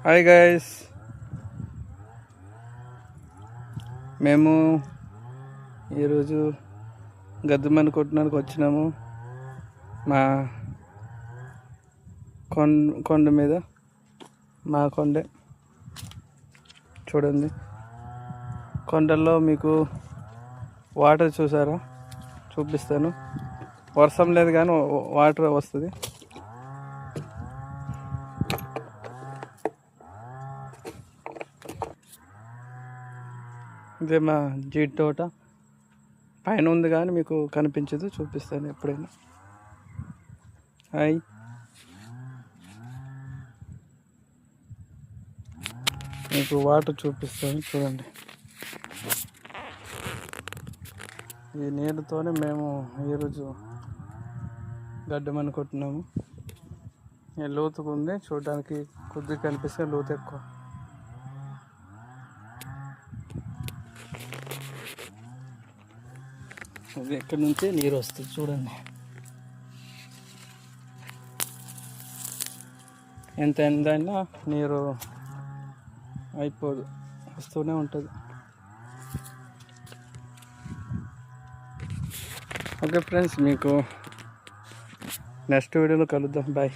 Hi guys, మేము ఈరోజు గద్దెమని కొట్టడానికి వచ్చినాము. మా కొండ మీద, మా కొండే చూడండి. కొండల్లో మీకు వాటర్ చూసారా? చూపిస్తాను. వర్షం లేదు కానీ వాటర్ వస్తుంది. ఇదే మా జీడి తోట. పైన ఉంది కానీ మీకు కనిపించదు. చూపిస్తాను ఎప్పుడైనా. హాయ్, మీకు వాటర్ చూపిస్తాను చూడండి. ఈ నీరుతోనే మేము ఈరోజు గడ్డమని కొట్టినాము. లోతుగా ఉంది, చూడడానికి కొద్దిగా కనిపిస్తే లోతు ఎక్కువ. అది ఎక్కడి నుంచే నీరు వస్తుంది చూడండి. ఎంత ఎంతైనా నీరు అయిపోదు, వస్తూనే ఉంటుంది. ఓకే ఫ్రెండ్స్, మీకు నెక్స్ట్ వీడియోలో కలుద్దాం. బాయ్.